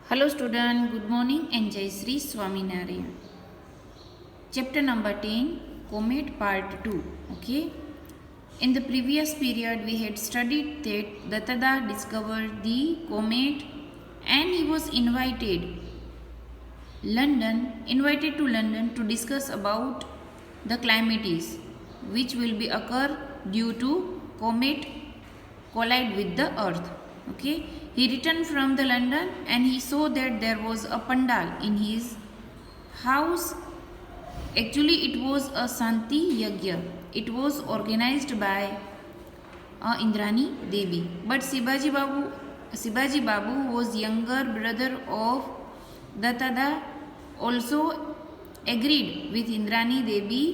Hello student, good morning and Jai Sri Swaminarayan. Chapter number 10, Comet Part 2. Okay. In the previous period we had studied that Datada discovered the comet and he was invited to London to discuss about the calamities which will be occur due to comet collide with the earth. Okay, he returned from the London and he saw that there was a pandal in his house. Actually it was a Santi Yagya. It was organized by Indrani Devi, but Shivaji Babu was younger brother of Datada, also agreed with Indrani देवी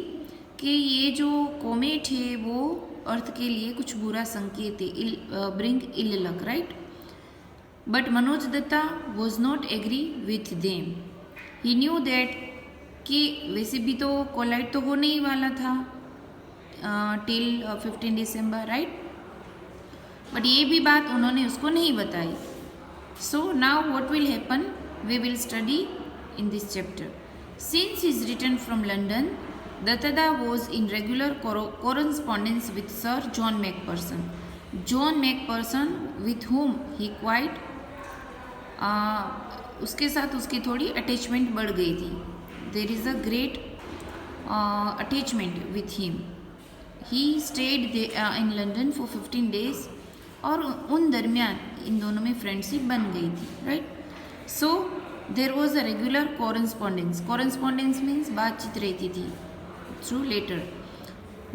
कि ये जो comet है वो अर्थ के लिए कुछ बुरा संकेत है, bring ill luck, right. But Manoj Datta was not agree with them. He knew that कि वैसे भी तो कोलाइड तो होने ही वाला था टिल 15 दिसंबर, राइट. बट ये भी बात उन्होंने उसको नहीं बताई. So now what will happen, we will study in this chapter. Since his return from London, Datada was in regular correspondence with Sir John Macpherson. John Macpherson, with whom he quite उसके साथ उसकी थोड़ी attachment बढ़ गई थी. There is a great attachment with him. He stayed in London for 15 days और उन दरमियान इन दोनों में फ्रेंडशिप बन गई थी, right. So there was a regular correspondence means बातचीत रहती थी through letter.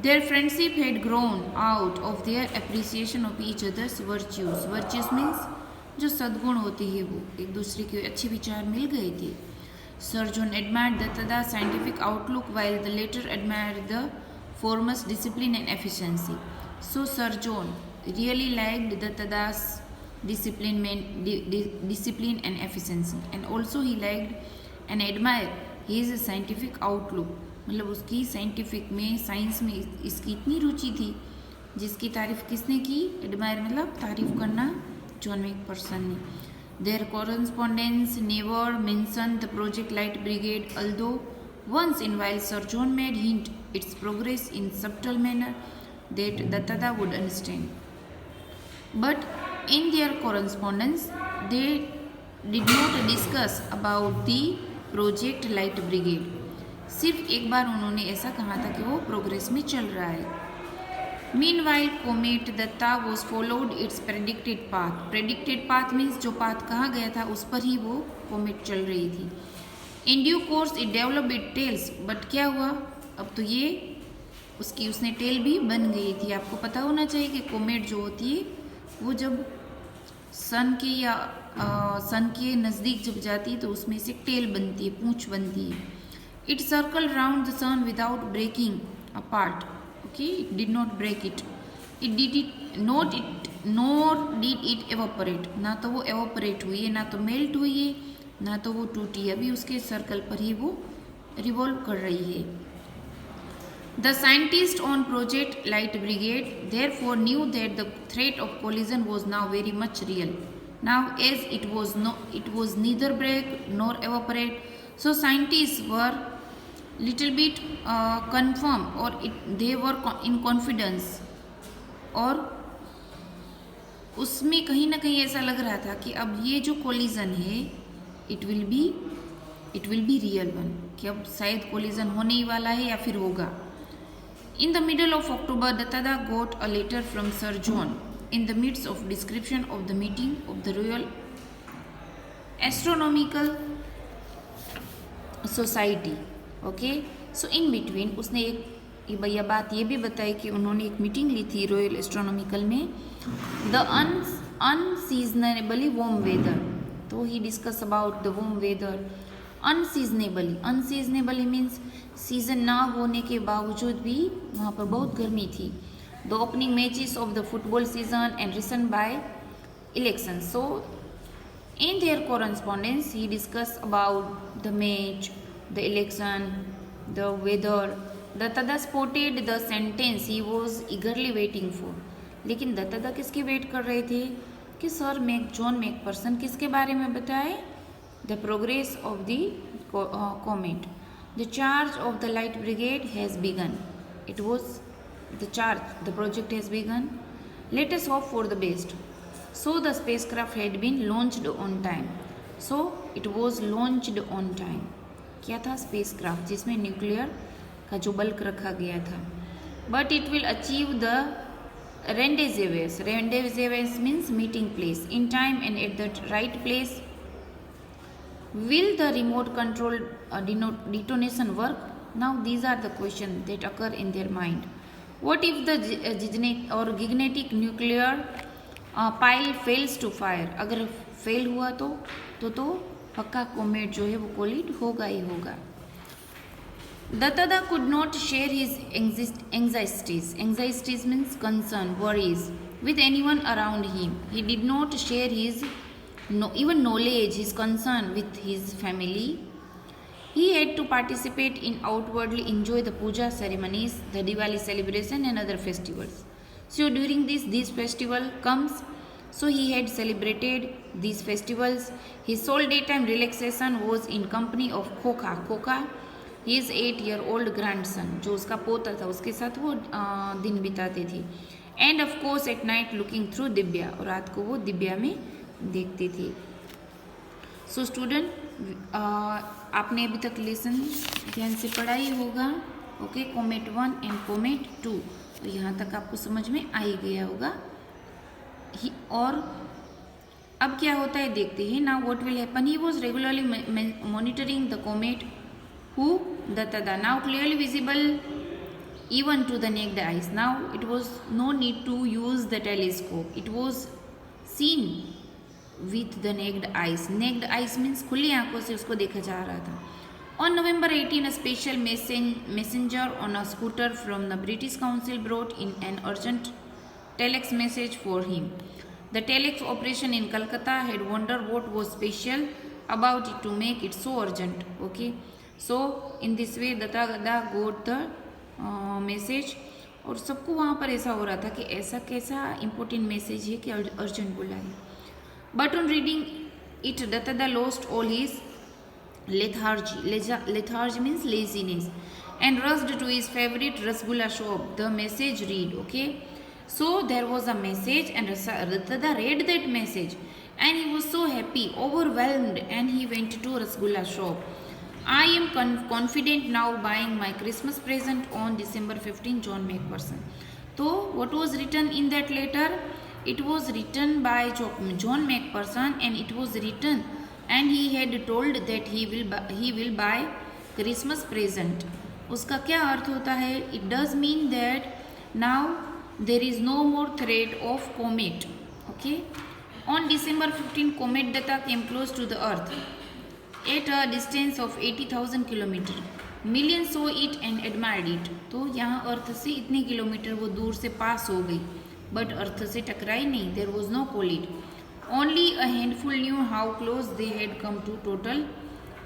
Their friendship had grown out of their appreciation of each other's virtues means जो सद्गुण होती है वो एक दूसरे के अच्छे विचार मिल गए थे. Sir John admired Dattada's scientific outlook while the latter admired the former's discipline and efficiency. So Sir John really liked Dattada's discipline and efficiency, and also he liked and admired his scientific outlook. मतलब उसकी scientific में science में इसकी इतनी रुचि थी जिसकी तारीफ किसने की, एडमायर मतलब तारीफ करना जॉन मैकफर्सन ने. Their correspondence never mentioned the project Light Brigade, although once in while Sir John made hint its progress in subtle manner that Datada would understand. But in their correspondence, they did not discuss about the project Light Brigade. सिर्फ एक बार उन्होंने ऐसा कहा था कि वो progress में चल रहा है. Meanwhile, comet Datta was followed its predicted path. Predicted path means जो पाथ कहा गया था उस पर ही वो कोमेट चल रही थी. In due course, it developed its tails. But क्या हुआ, अब तो ये उसने टेल भी बन गई थी. आपको पता होना चाहिए कि कोमेट जो होती है वो जब सन के नज़दीक जब जाती है तो उसमें से टेल बनती है, पूंछ बनती है. It circle round the sun without breaking apart. Okay, it did not break it. Not did it evaporate. ना तो वो एवोपरेट हुई है, ना तो मेल्ट हुई है, ना तो वो टूटी है. अभी उसके सर्कल पर ही वो रिवॉल्व कर रही है. The scientists on Project Light Brigade therefore knew that the threat of collision was now very much real. Now, as it was neither break nor evaporate, so scientists were little bit confirmed, or they were in confidence, और उसमें कहीं ना कहीं ऐसा लग रहा था कि अब ये जो कोलिजन है it will be real one, कि अब शायद कोलिजन होने ही वाला है या फिर होगा. In the middle of October, Datada got a letter from Sir John in the midst of description of the meeting of the Royal Astronomical Society. Okay, so in between उसने एक भैया बात ये भी बताई कि उन्होंने एक मीटिंग ली थी रॉयल एस्ट्रोनॉमिकल में. The unseasonably warm weather. तो he discussed about the warm weather. Unseasonably means season ना होने के बावजूद भी वहाँ पर बहुत गर्मी थी. The opening matches of the football season and risen by election. So in their correspondence he discuss about the match, the election, the weather. Dattada spotted the sentence he was eagerly waiting for. लेकिन दत्तादा किसकी wait कर रहे थे कि sir John Macpherson किसके बारे में बताए, the progress of the comet. The charge of the light brigade has begun. It was the charge, the project has begun. Let us hope for the best. So the spacecraft had been launched on time. So it was launched on time. क्या था? Spacecraft, जिसमें nuclear का जो bulk रखा गया था. But it will achieve the rendezvous. Rendezvous means meeting place. In time and at the right place. Will the remote control detonation work? Now these are the questions that occur in their mind. What if the gigantic nuclear pile fails to fire? अगर fail हुआ तो पक्का comet जो है वो कोलिड होगा ही होगा. Datada could not share his anxieties. Anxieties means concern, worries with anyone around him. He did not share his even knowledge, his concern with his family. He had to participate in outwardly enjoy the puja ceremonies, the Diwali celebration and other festivals. So during this festival comes, so he had celebrated these festivals. His sole daytime relaxation was in company of Khoka. Khoka, his 8-year-old grandson, जो उसका पोता था, उसके साथ वो दिन बिताते थे. End of course at night looking through Divya, और रात को वो दिव्या में देखते थे. सो स्टूडेंट, आपने अभी तक लेसन ध्यान से पढ़ा ही होगा. ओके, कोमेट 1 एंड कोमेट 2, तो यहाँ तक आपको समझ में आ ही गया होगा. और अब क्या होता है देखते हैं. Now what will happen. He was regularly monitoring the comet. Who? Datada. Now clearly visible even to the naked eyes. Now it was no need to use the telescope. It was seen with the naked eyes. Naked eyes means खुली आंखों से उसको देखा जा रहा था. On November 18, a special messenger on a scooter from the British Council brought in an urgent telex message for him. The telex operation in Calcutta had wondered what was special about it to make it so urgent. Okay. So in this way दादा गोट the message. और सबको वहाँ पर ऐसा हो रहा था कि ऐसा कैसा इम्पोर्टेंट मैसेज है कि अर्जेंट बोला है. बट ऑन रीडिंग इट दादा lost all his lethargy. Lethargy means laziness, and rushed to his favorite rasgulla shop. The message read, okay. So there was a message, and Datada read that message, and he was so happy, overwhelmed, and he went to rasgulla shop. I am confident now buying my Christmas present on December 15, John Macpherson. So what was written in that letter? It was written by John Macpherson, and it was written, and he had told that he will buy Christmas present. उसका क्या अर्थ होता है? It does mean that now there is no more threat of comet. Okay. On December 15, comet Datta came close to the earth at a distance of 80,000 kilometer. Millions saw it and admired it. तो यहाँ अर्थ से इतने kilometre वो दूर से पास हो गई, but earth से टकराई नहीं. There was no collide. Only a handful knew how close they had come to total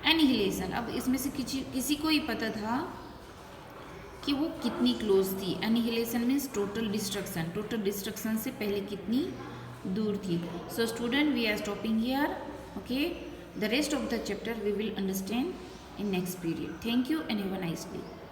annihilation. अब इसमें से किसी को ही पता था कि वो कितनी क्लोज थी. Annihilation means total destruction. Total destruction से पहले कितनी दूर थी. So student, we are stopping here. Okay. The rest of the chapter we will understand in next period. Thank you and have a nice day.